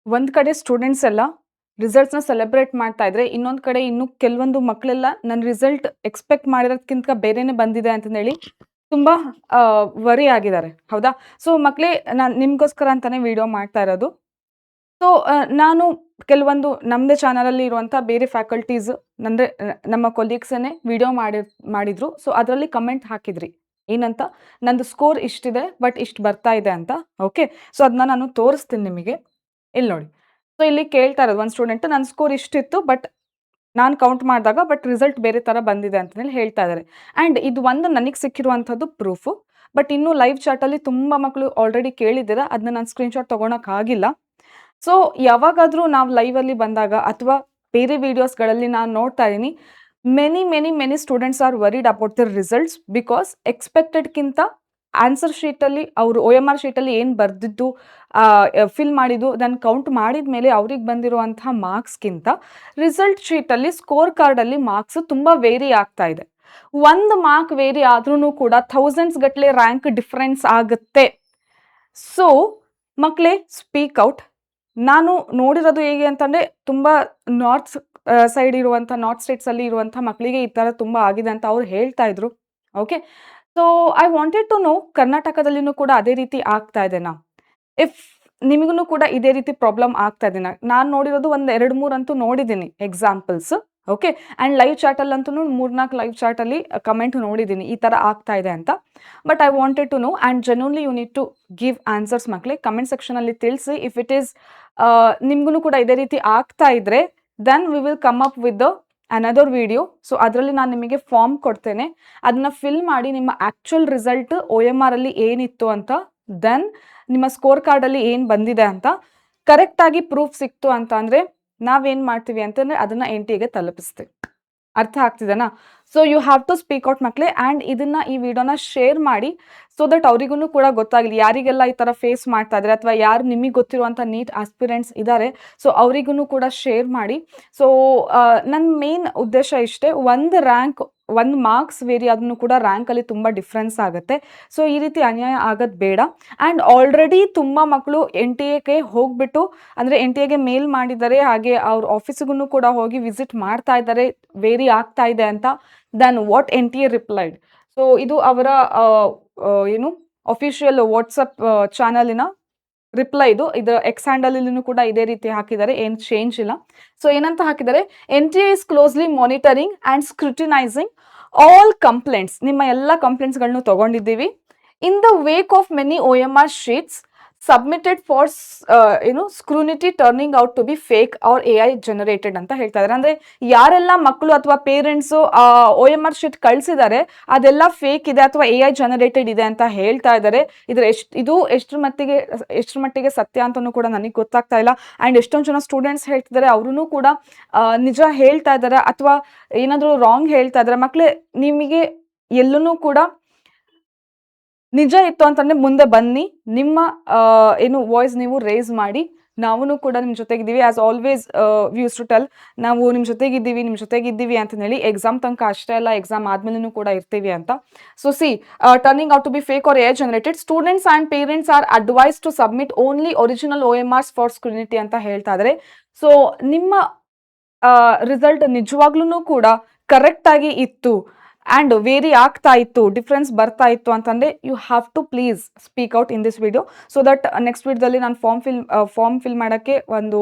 ಒಂದ್ ಕಡೆ ಸ್ಟೂಡೆಂಟ್ಸ್ ಎಲ್ಲ ರಿಸಲ್ಟ್ಸ್‌ನ ಸೆಲೆಬ್ರೇಟ್ ಮಾಡ್ತಾ ಇದ್ರೆ, ಇನ್ನೊಂದ್ ಕಡೆ ಇನ್ನು ಕೆಲವೊಂದು ಮಕ್ಕಳೆಲ್ಲ ನನ್ನ ರಿಸಲ್ಟ್ ಎಕ್ಸ್‌ಪೆಕ್ಟ್ ಮಾಡಿರೋದ್ಕಿಂತ ಬೇರೆನೇ ಬಂದಿದೆ ಅಂತಂದೇಳಿ ತುಂಬಾ ವರಿ ಆಗಿದ್ದಾರೆ. ಹೌದಾ? ಸೊ ಮಕ್ಳೇ ನಾನ್ ನಿಮ್ಗೋಸ್ಕರ ಅಂತಾನೆ ವಿಡಿಯೋ ಮಾಡ್ತಾ ಇರೋದು. ಸೊ ನಾನು ಕೆಲವೊಂದು ನಮ್ದೇ ಚಾನಲಲ್ಲಿ ಇರುವಂಥ ಬೇರೆ ಫ್ಯಾಕಲ್ಟೀಸ್ ಅಂದ್ರೆ ನಮ್ಮ ಕೊಲೀಗ್ಸನ್ನೇ ವಿಡಿಯೋ ಮಾಡಿದ್ರು. ಸೊ ಅದರಲ್ಲಿ ಕಮೆಂಟ್ ಹಾಕಿದ್ರಿ. ಏನಂತ? ನಂದು ಸ್ಕೋರ್ ಇಷ್ಟಿದೆ, ಬಟ್ ಇಷ್ಟು ಬರ್ತಾ ಇದೆ ಅಂತ. ಓಕೆ. ಸೊ ಅದನ್ನ ನಾನು ತೋರಿಸ್ತೀನಿ ನಿಮಗೆ. ಇಲ್ಲಿ ನೋಡಿ. ಸೊ ಇಲ್ಲಿ ಕೇಳ್ತಾ ಇರೋದು ಒಂದು ಸ್ಟೂಡೆಂಟ್ ನನ್ನ ಸ್ಕೋರ್ ಇಷ್ಟಿತ್ತು, ಬಟ್ ನಾನು ಕೌಂಟ್ ಮಾಡಿದಾಗ ರಿಸಲ್ಟ್ ಬೇರೆ ತರ ಬಂದಿದೆ ಅಂತ ಹೇಳಿ ಹೇಳ್ತಾ ಇದ್ದಾರೆ. ಆ್ಯಂಡ್ ಇದು ಒಂದು ನನಗೆ ಸಿಕ್ಕಿರುವಂಥದ್ದು ಪ್ರೂಫು. ಬಟ್ ಇನ್ನು ಲೈವ್ ಚಾಟಲ್ಲಿ ತುಂಬಾ ಮಕ್ಕಳು ಆಲ್ರೆಡಿ ಕೇಳಿದ್ದೀರಾ. ಅದನ್ನ ನಾನು ಸ್ಕ್ರೀನ್‌ಶಾಟ್ ತಗೊಳಕ್ಕಾಗಿಲ್ಲ. ಸೊ ಯಾವಾಗಾದ್ರೂ ನಾವು ಲೈವಲ್ಲಿ ಬಂದಾಗ ಅಥವಾ ಬೇರೆ ವಿಡಿಯೋಸ್‌ಗಳಲ್ಲಿ ನಾನು ನೋಡ್ತಾ ಇದೀನಿ, many students are worried about the results because ಎಕ್ಸ್‌ಪೆಕ್ಟೆಡ್‌ಕ್ಕಿಂತ ಆನ್ಸರ್ ಶೀಟಲ್ಲಿ ಅವರು OMR ಶೀಟಲ್ಲಿ ಏನು ಬರ್ದಿದ್ದು ಫಿಲ್ ಮಾಡಿದ್ದು ಅದನ್ನು ಕೌಂಟ್ ಮಾಡಿದ ಮೇಲೆ ಅವ್ರಿಗೆ ಬಂದಿರುವಂತಹ ಮಾರ್ಕ್ಸ್‌ಗಿಂತ ರಿಸಲ್ಟ್ ಶೀಟಲ್ಲಿ ಸ್ಕೋರ್ ಕಾರ್ಡಲ್ಲಿ ಮಾರ್ಕ್ಸ್ ತುಂಬ ವೇರಿ ಆಗ್ತಾ ಇದೆ. 1 ಮಾರ್ಕ್ ವೇರಿ ಆದ್ರೂ ಕೂಡ ಥೌಸಂಡ್ಸ್ ಗಟ್ಟಲೆ ರ್ಯಾಂಕ್ ಡಿಫರೆನ್ಸ್ ಆಗುತ್ತೆ. ಸೊ ಮಕ್ಕಳೇ, ಸ್ಪೀಕ್ ಔಟ್. ನಾನು ನೋಡಿರೋದು ಹೇಗೆ ಅಂತಂದ್ರೆ ತುಂಬಾ ನಾರ್ತ್ ಸೈಡ್ ಇರುವಂಥ ನಾರ್ತ್ ಸ್ಟೇಟ್ಸಲ್ಲಿ ಇರುವಂಥ ಮಕ್ಕಳಿಗೆ ಈ ಥರ ತುಂಬ ಆಗಿದೆ ಅಂತ ಅವ್ರು ಹೇಳ್ತಾ ಇದ್ರು. Okay. So I wanted to know ಕರ್ನಾಟಕದಲ್ಲಿನೂ ಕೂಡ ಅದೇ ರೀತಿ ಆಗ್ತಾ ಇದೆನಾ? ಇಫ್ ನಿಮಗೂ ಕೂಡ ಇದೇ ರೀತಿ ಪ್ರಾಬ್ಲಮ್ ಆಗ್ತಾ ಇದೆನಾ? ನಾನು ನೋಡಿರೋದು ಒಂದು 2, 3 ಅಂತೂ ನೋಡಿದ್ದೀನಿ ಎಕ್ಸಾಂಪಲ್ಸ್. ಓಕೆ. ಆ್ಯಂಡ್ ಲೈವ್ ಚಾಟಲ್ಲಂತೂ 3-4 ಲೈವ್ ಚಾಟಲ್ಲಿ ಕಮೆಂಟ್ ನೋಡಿದ್ದೀನಿ ಈ ಥರ ಆಗ್ತಾ ಇದೆ ಅಂತ. But I wanted to know and genuinely you need to give answers ಮಕ್ಕಳೇ. ಕಮೆಂಟ್ ಸೆಕ್ಷನಲ್ಲಿ ತಿಳಿಸಿ. ಇಫ್ ಇಟ್ ಈಸ್ ನಿಮ್ಗೂ ಕೂಡ ಇದೇ ರೀತಿ ಆಗ್ತಾ ಇದ್ರೆ then we will come up with the another video. So ಅದರಲ್ಲಿ ನಾನು ನಿಮಗೆ ಫಾರ್ಮ್ ಕೊಡ್ತೇನೆ. ಅದನ್ನ ಫಿಲ್ ಮಾಡಿ ನಿಮ್ಮ ಆಕ್ಚುಯಲ್ ರಿಸಲ್ಟ್ OMR ಅಲ್ಲಿ ಏನಿತ್ತು ಅಂತ, ದೆನ್ ನಿಮ್ಮ ಸ್ಕೋರ್ ಕಾರ್ಡಲ್ಲಿ ಏನು ಬಂದಿದೆ ಅಂತ ಕರೆಕ್ಟಾಗಿ ಪ್ರೂಫ್ ಸಿಕ್ತು ಅಂತ ಅಂದರೆ ನಾವೇನು ಮಾಡ್ತೀವಿ ಅಂತಂದರೆ ಅದನ್ನು NTAಗೆ ತಲುಪಿಸ್ತೀವಿ. ಅರ್ಥ ಆಗ್ತಿದೆನಾ? So you have to speak out ಮಕ್ಕಳೇ. ಆ್ಯಂಡ್ ಇದನ್ನ ಈ ವಿಡಿಯೋನ ಶೇರ್ ಮಾಡಿ ಸೊ ದಟ್ ಅವರಿಗೂ ಕೂಡ ಗೊತ್ತಾಗಲಿ. ಯಾರಿಗೆಲ್ಲ ಈ ಥರ ಫೇಸ್ ಮಾಡ್ತಾ ಇದ್ದಾರೆ ಅಥವಾ ಯಾರು ನಿಮಗೆ ಗೊತ್ತಿರುವಂಥ ನೀಟ್ ಆಸ್ಪಿರೆಂಟ್ಸ್ ಇದ್ದಾರೆ, ಸೊ ಅವರಿಗೂ ಕೂಡ ಶೇರ್ ಮಾಡಿ. ಸೊ ನನ್ನ ಮೇನ್ ಉದ್ದೇಶ ಇಷ್ಟೇ, ಒಂದು ರ್ಯಾಂಕ್ 1 ಮಾರ್ಕ್ಸ್ ವೇರಿ ಆದ್ರೂ ಕೂಡ ರ್ಯಾಂಕಲ್ಲಿ ತುಂಬ ಡಿಫ್ರೆನ್ಸ್ ಆಗುತ್ತೆ. ಸೊ ಈ ರೀತಿ ಅನ್ಯಾಯ ಆಗೋದು ಬೇಡ. ಆ್ಯಂಡ್ ಆಲ್ರೆಡಿ ತುಂಬ ಮಕ್ಕಳು NTAಗೆ ಹೋಗ್ಬಿಟ್ಟು ಅಂದರೆ NTAಗೆ ಮೇಲ್ ಮಾಡಿದ್ದಾರೆ, ಹಾಗೆ ಅವ್ರ ಆಫೀಸಿಗೂ ಕೂಡ ಹೋಗಿ ವಿಸಿಟ್ ಮಾಡ್ತಾ ಇದ್ದಾರೆ ವೇರಿ ಆಗ್ತಾ ಇದೆ ಅಂತ. Then what NTA replied. So ಇದು ಅವರ ಏನು ಅಫಿಷಿಯಲ್ ವಾಟ್ಸಪ್ ಚಾನಲಿನ ರಿಪ್ಲೈ ಇದು. ಇದರ ಎಕ್ಸ್ ಹ್ಯಾಂಡಲಲ್ಲಿನೂ ಕೂಡ ಇದೇ ರೀತಿ ಹಾಕಿದ್ದಾರೆ, ಏನು ಚೇಂಜ್ ಇಲ್ಲ. ಸೊ ಏನಂತ ಹಾಕಿದ್ದಾರೆ? NTA is closely monitoring and scrutinizing all complaints. ನಿಮ್ಮ ಎಲ್ಲ ಕಂಪ್ಲೇಂಟ್ಸ್ಗಳನ್ನು ತಗೊಂಡಿದ್ದೀವಿ. In the wake of many OMR sheets submitted for scrutiny turning out to be fake or AI generated ಅಂತ ಹೇಳ್ತಾ ಇದ್ದಾರೆ. ಅಂದ್ರೆ ಯಾರೆಲ್ಲ ಮಕ್ಕಳು ಅಥವಾ ಪೇರೆಂಟ್ಸು OMR ಶೀಟ್ ಕಳಿಸಿದ್ದಾರೆ ಅದೆಲ್ಲ ಫೇಕ್ ಇದೆ ಅಥವಾ AI ಜನರೇಟೆಡ್ ಇದೆ ಅಂತ ಹೇಳ್ತಾ ಇದ್ದಾರೆ. ಇದು ಎಷ್ಟರ ಮಟ್ಟಿಗೆ ಸತ್ಯ ಅಂತಲೂ ಕೂಡ ನನಗೆ ಗೊತ್ತಾಗ್ತಾ ಇಲ್ಲ. ಆ್ಯಂಡ್ ಎಷ್ಟೊಂದು ಜನ ಸ್ಟೂಡೆಂಟ್ಸ್ ಹೇಳ್ತಿದ್ದಾರೆ, ಅವ್ರೂ ಕೂಡ ನಿಜ ಹೇಳ್ತಾ ಇದ್ದಾರೆ ಅಥವಾ ಏನಾದರೂ ರಾಂಗ್ ಹೇಳ್ತಾ ಇದ್ದಾರೆ. ಮಕ್ಕಳೇ, ನಿಮಗೆ ಎಲ್ಲೂ ಕೂಡ ನಿಜ ಇತ್ತು ಅಂತಂದ್ರೆ ಮುಂದೆ ಬನ್ನಿ. ನಿಮ್ಮ ಏನು ವಾಯ್ಸ್ ನೀವು ರೇಸ್ ಮಾಡಿ. ನಾವು ಕೂಡ ನಿಮ್ಮ ಜೊತೆಗಿದ್ದೀವಿ. As always we use to tell, ನಾವು ನಿಮ್ಮ ಜೊತೆಗಿದ್ದೀವಿ ಅಂತ ಹೇಳಿ. ಎಕ್ಸಾಮ್ ತನಕ ಅಷ್ಟೇ ಅಲ್ಲ, ಎಕ್ಸಾಮ್ ಆದ್ಮೇಲೂ ಕೂಡ ಇರ್ತೀವಿ ಅಂತ. So see, turning out to be fake or AI generated, students and parents are advise to submit only original OMRs for scrutiny ಅಂತ ಹೇಳ್ತಾ ಇದ್ದಾರೆ. ಸೊ ನಿಮ್ಮ ರಿಸಲ್ಟ್ ನಿಜವಾಗ್ಲೂ ಕೂಡ ಕರೆಕ್ಟ್ ಆಗಿ ಇತ್ತು ಆ್ಯಂಡ್ ವೇರಿ ಆಗ್ತಾ ಇತ್ತು, ಡಿಫ್ರೆನ್ಸ್ ಬರ್ತಾ ಇತ್ತು ಅಂತಂದರೆ you have to please speak out in this video. So that next ವಿಡಿಯೋದಲ್ಲಿ ನಾನು ಫಾರ್ಮ್ ಫಿಲ್ ಮಾಡೋಕ್ಕೆ ಒಂದು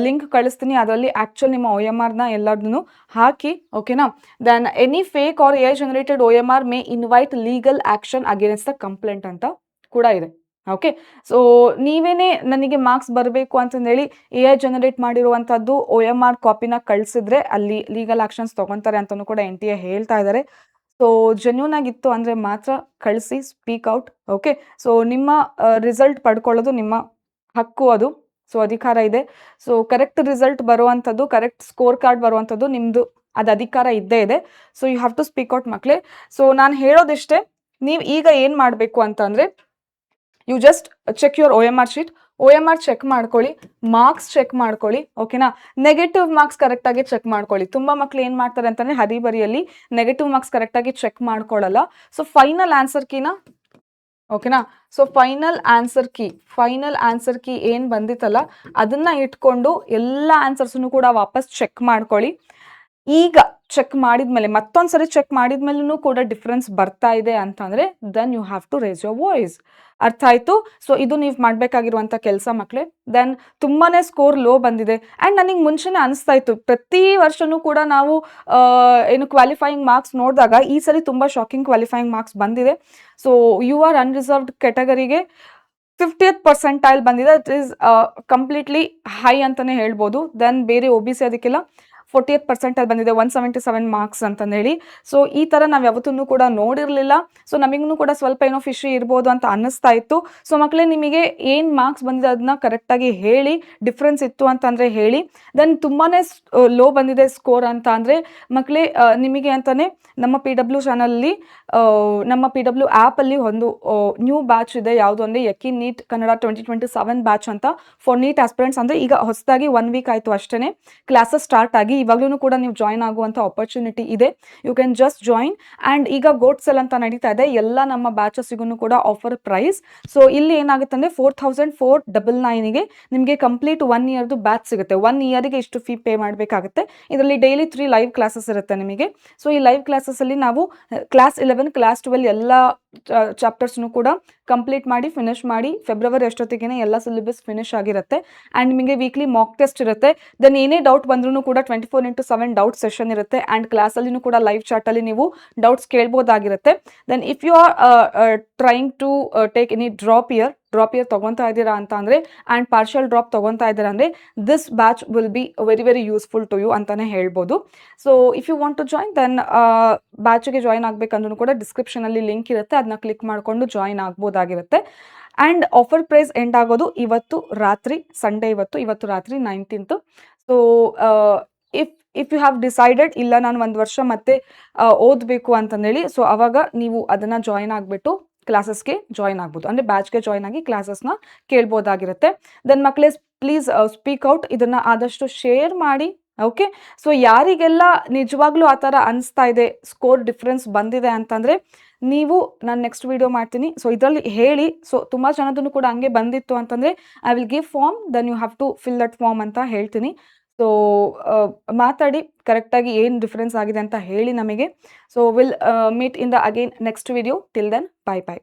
ಲಿಂಕ್ ಕಳಿಸ್ತೀನಿ. ಅದರಲ್ಲಿ ಆ್ಯಕ್ಚುಲ್ ನಿಮ್ಮ OMRನ ಎಲ್ಲದನ್ನು ಹಾಕಿ. ಓಕೆನಾ? Then any fake or AI generated OMR may invite legal action against the complaint ಅಂತ ಕೂಡ ಇದೆ. ಓಕೆ. ಸೊ ನೀವೇನೇ ನನಗೆ ಮಾರ್ಕ್ಸ್ ಬರಬೇಕು ಅಂತಂದೇಳಿ AI ಜನರೇಟ್ ಮಾಡಿರುವಂಥದ್ದು OMR ಕಾಪಿನ ಕಳಿಸಿದ್ರೆ ಅಲ್ಲಿ ಲೀಗಲ್ ಆಕ್ಷನ್ಸ್ ತೊಗೊತಾರೆ ಅಂತಲೂ ಕೂಡ NTA ಹೇಳ್ತಾ ಇದ್ದಾರೆ. ಸೊ ಜೆನ್ಯೂನ್ ಆಗಿತ್ತು ಅಂದರೆ ಮಾತ್ರ ಕಳಿಸಿ, ಸ್ಪೀಕ್ ಔಟ್. ಓಕೆ. ಸೊ ನಿಮ್ಮ ರಿಸಲ್ಟ್ ಪಡ್ಕೊಳ್ಳೋದು ನಿಮ್ಮ ಹಕ್ಕು ಅದು. ಸೊ ಅಧಿಕಾರ ಇದೆ. ಸೊ ಕರೆಕ್ಟ್ ರಿಸಲ್ಟ್ ಬರುವಂಥದ್ದು, ಕರೆಕ್ಟ್ ಸ್ಕೋರ್ ಕಾರ್ಡ್ ಬರುವಂಥದ್ದು ನಿಮ್ಮದು, ಅದು ಅಧಿಕಾರ ಇದ್ದೇ ಇದೆ. So you have to speak out ಮಕ್ಕಳೇ. ಸೊ ನಾನು ಹೇಳೋದಿಷ್ಟೇ, ನೀವು ಈಗ ಏನು ಮಾಡಬೇಕು ಅಂತಂದರೆ you just check your OMR sheet. OMR check ಮಾಡ್ಕೊಳ್ಳಿ, ಮಾರ್ಕ್ಸ್ ಚೆಕ್ ಮಾಡ್ಕೊಳ್ಳಿ. ಓಕೆನಾ? ನೆಗೆಟಿವ್ ಮಾರ್ಕ್ಸ್ ಕರೆಕ್ಟಾಗಿ ಚೆಕ್ ಮಾಡ್ಕೊಳ್ಳಿ. ತುಂಬ ಮಕ್ಕಳು ಏನು ಮಾಡ್ತಾರೆ ಅಂತಂದರೆ ಹರಿಬರಿಯಲ್ಲಿ ನೆಗೆಟಿವ್ ಮಾರ್ಕ್ಸ್ ಕರೆಕ್ಟಾಗಿ ಚೆಕ್ ಮಾಡ್ಕೊಳ್ಳಲ್ಲ. ಸೊ ಫೈನಲ್ ಆನ್ಸರ್ ಕೀನ ಓಕೆನಾ? ಸೊ ಫೈನಲ್ ಆನ್ಸರ್ ಕೀ ಏನ್ ಬಂದಿತ್ತಲ್ಲ, ಅದನ್ನ ಇಟ್ಕೊಂಡು ಎಲ್ಲ ಆನ್ಸರ್ಸನ್ನು ಕೂಡ ವಾಪಸ್ ಚೆಕ್ ಮಾಡ್ಕೊಳ್ಳಿ. ಈಗ ಚೆಕ್ ಮಾಡಿದ್ಮೇಲೆ ಮತ್ತೊಂದ್ಸರಿ ಚೆಕ್ ಮಾಡಿದ್ಮೇಲೂ ಕೂಡ ಡಿಫ್ರೆನ್ಸ್ ಬರ್ತಾ ಇದೆ ಅಂತಂದ್ರೆ then you have to raise your voice. ಅರ್ಥ ಆಯ್ತು? ಸೊ ಇದು ನೀವು ಮಾಡ್ಬೇಕಾಗಿರುವಂತ ಕೆಲಸ ಮಕ್ಕಳೇ. ದೆನ್ ತುಂಬಾನೇ ಸ್ಕೋರ್ ಲೋ ಬಂದಿದೆ ಅಂಡ್ ನನಗೆ ಮುಂಚೆನೆ ಅನಿಸ್ತಾ ಇತ್ತು, ಪ್ರತಿ ವರ್ಷನೂ ಕೂಡ ನಾವು ಏನು ಕ್ವಾಲಿಫೈಯಿಂಗ್ ಮಾರ್ಕ್ಸ್ ನೋಡಿದಾಗ ಈ ಸರಿ ತುಂಬಾ ಶಾಕಿಂಗ್ ಕ್ವಾಲಿಫೈಯಿಂಗ್ ಮಾರ್ಕ್ಸ್ ಬಂದಿದೆ. ಸೊ ಯು ಆರ್ ಅನ್ರಿಸರ್ವ್ಡ್ ಕೆಟಗರಿಗೆ 50th ಪರ್ಸೆಂಟೈಲ್ ಬಂದಿದೆ. ಇಟ್ ಈಸ್ ಕಂಪ್ಲೀಟ್ಲಿ ಹೈ ಅಂತಾನೆ ಹೇಳ್ಬೋದು. ದೆನ್ ಬೇರೆ OBC ಅದಕ್ಕೆಲ್ಲ 40th ಪರ್ಸೆಂಟೈಲ್ ಬಂದಿದೆ, 177 ಮಾರ್ಕ್ಸ್ ಅಂತಂದು ಹೇಳಿ. ಸೊ ಈ ಥರ ನಾವು ಯಾವತ್ತೂ ಕೂಡ ನೋಡಿರಲಿಲ್ಲ. ಸೊ ನಮಗೂ ಕೂಡ ಸ್ವಲ್ಪ ಏನೋ ಫಿಶಿ ಇರ್ಬೋದು ಅಂತ ಅನ್ನಿಸ್ತಾ ಇತ್ತು. ಸೊ ಮಕ್ಕಳೇ, ನಿಮಗೆ ಏನು ಮಾರ್ಕ್ಸ್ ಬಂದಿದೆ ಅದನ್ನ ಕರೆಕ್ಟಾಗಿ ಹೇಳಿ. ಡಿಫ್ರೆನ್ಸ್ ಇತ್ತು ಅಂತಂದರೆ ಹೇಳಿ. ದೆನ್ ತುಂಬಾ ಲೋ ಬಂದಿದೆ ಸ್ಕೋರ್ ಅಂತ ಅಂದರೆ ಮಕ್ಕಳೇ, ನಿಮಗೆ ಅಂತಲೇ ನಮ್ಮ PW ಚಾನಲಲ್ಲಿ, ನಮ್ಮ PW ಆ್ಯಪಲ್ಲಿ ಒಂದು ನ್ಯೂ ಬ್ಯಾಚ್ ಇದೆ. ಯಾವುದು ಅಂದರೆ ಯಕೀನ್ ನೀಟ್ ಕನ್ನಡ 2027 ಬ್ಯಾಚ್ ಅಂತ ಫಾರ್ ನೀಟ್ ಆಸ್ಪಿರೆಂಟ್ಸ್. ಅಂದರೆ ಈಗ ಹೊಸದಾಗಿ 1 ವೀಕ್ ಆಯಿತು ಅಷ್ಟೇ ಕ್ಲಾಸಸ್ ಸ್ಟಾರ್ಟ್ ಆಗಿ. ಇವಾಗಲೂ ಕೂಡ ನೀವು ಜಾಯ್ನ್ ಆಗುವಂಥ ಆಪರ್ಚುನಿಟಿ ಇದೆ. You can just join. And ಈಗ ಗೋಟ್ ಸೆಲ್ ಅಂತ ನಡೀತಾ ಇದೆ. ಎಲ್ಲ ನಮ್ಮ ಬ್ಯಾಚಸ್ಸಿಗೂ ಕೂಡ ಆಫರ್ ಪ್ರೈಸ್. ಸೊ ಇಲ್ಲಿ ಏನಾಗುತ್ತೆ ಅಂದರೆ 4499ಗೆ ನಿಮಗೆ ಕಂಪ್ಲೀಟ್ 1 ಇಯರ್ದು ಬ್ಯಾಚ್ ಸಿಗುತ್ತೆ. 1 ಇಯರಿಗೆ ಇಷ್ಟು ಫೀ ಪೇ ಮಾಡಬೇಕಾಗುತ್ತೆ. ಇದರಲ್ಲಿ ಡೈಲಿ 3 ಲೈವ್ ಕ್ಲಾಸಸ್ ಇರುತ್ತೆ ನಿಮಗೆ. ಸೊ ಈ ಲೈವ್ ಕ್ಲಾಸಸ್ಸಲ್ಲಿ ನಾವು ಕ್ಲಾಸ್ 11 ಕ್ಲಾಸ್ 12 ಎಲ್ಲ ಚಾಪ್ಟರ್ಸ್ನು ಕೂಡ ಕಂಪ್ಲೀಟ್ ಮಾಡಿ ಫಿನಿಶ್ ಮಾಡಿ ಫೆಬ್ರವರಿ ಅಷ್ಟೊತ್ತಿಗೆ ಎಲ್ಲ ಸಿಲೆಬಸ್ ಫಿನಿಶ್ ಆಗಿರುತ್ತೆ. ಆ್ಯಂಡ್ ನಿಮಗೆ ವೀಕ್ಲಿ ಮಾಕ್ ಟೆಸ್ಟ್ ಇರುತ್ತೆ. ದೆನ್ ಏನೇ ಡೌಟ್ ಬಂದ್ರೂ ಕೂಡ 24x7 ಡೌಟ್ ಸೆಷನ್ ಇರುತ್ತೆ. ಆ್ಯಂಡ್ ಕ್ಲಾಸಲ್ಲಿನೂ ಕೂಡ ಲೈವ್ ಚಾಟಲ್ಲಿ ನೀವು ಡೌಟ್ಸ್ ಕೇಳ್ಬೋದಾಗಿರುತ್ತೆ. Then if you are trying to take any drop year ತೊಗೊತಾ ಇದ್ದೀರಾ ಅಂತ ಅಂದರೆ ಆ್ಯಂಡ್ ಪಾರ್ಷಿಯಲ್ ಡ್ರಾಪ್ ತೊಗೊತಾ ಇದ್ದೀರಾ ಅಂದರೆ this batch will be very useful to you ಅಂತಲೇ ಹೇಳ್ಬೋದು. So if you want to join then ಬ್ಯಾಚಿಗೆ ಜಾಯಿನ್ ಆಗಬೇಕಂದ್ರೂ ಕೂಡ ಡಿಸ್ಕ್ರಿಪ್ಷನಲ್ಲಿ ಲಿಂಕ್ ಇರುತ್ತೆ, ಅದನ್ನ ಕ್ಲಿಕ್ ಮಾಡಿಕೊಂಡು ಜಾಯಿನ್ ಆಗ್ಬೋದಾಗಿರುತ್ತೆ. ಆ್ಯಂಡ್ ಆಫರ್ ಪ್ರೈಸ್ ಎಂಡ್ ಆಗೋದು ಇವತ್ತು ರಾತ್ರಿ, ಸಂಡೇ ಇವತ್ತು ರಾತ್ರಿ 19th. So if you have decided ಇಲ್ಲ ನಾನು 1 ವರ್ಷ ಮತ್ತೆ ಓದಬೇಕು ಅಂತಂದೇಳಿ, ಸೊ ಅವಾಗ ನೀವು ಅದನ್ನು ಜಾಯಿನ್ ಆಗಿಬಿಟ್ಟು ಕ್ಲಾಸಸ್ಗೆ ಜಾಯಿನ್ ಆಗ್ಬೋದು. ಅಂದರೆ ಬ್ಯಾಚ್ಗೆ ಜಾಯಿನ್ ಆಗಿ ಕ್ಲಾಸಸ್ನ ಕೇಳ್ಬೋದಾಗಿರುತ್ತೆ. ದೆನ್ ಮಕ್ಕಳೇ, ಪ್ಲೀಸ್ ಸ್ಪೀಕ್ ಔಟ್. ಇದನ್ನು ಆದಷ್ಟು ಶೇರ್ ಮಾಡಿ. ಓಕೆ. ಸೊ ಯಾರಿಗೆಲ್ಲ ನಿಜವಾಗ್ಲೂ ಆ ಥರ ಅನಿಸ್ತಾ ಇದೆ, ಸ್ಕೋರ್ ಡಿಫ್ರೆನ್ಸ್ ಬಂದಿದೆ ಅಂತಂದರೆ ನೀವು, ನಾನು ನೆಕ್ಸ್ಟ್ ವಿಡಿಯೋ ಮಾಡ್ತೀನಿ. ಸೊ ಇದರಲ್ಲಿ ಹೇಳಿ. ಸೊ ತುಂಬ ಜನದೂ ಕೂಡ ಹಂಗೆ ಬಂದಿತ್ತು ಅಂತಂದರೆ I will give form, then you have to fill that form ಅಂತ ಹೇಳ್ತೀನಿ. ಸೊ ಮಾತಾಡಿ ಕರೆಕ್ಟಾಗಿ ಏನು ಡಿಫ್ರೆನ್ಸ್ ಆಗಿದೆ ಅಂತ ಹೇಳಿ ನಮಗೆ. So will meet in the again next video. Till then, bye bye.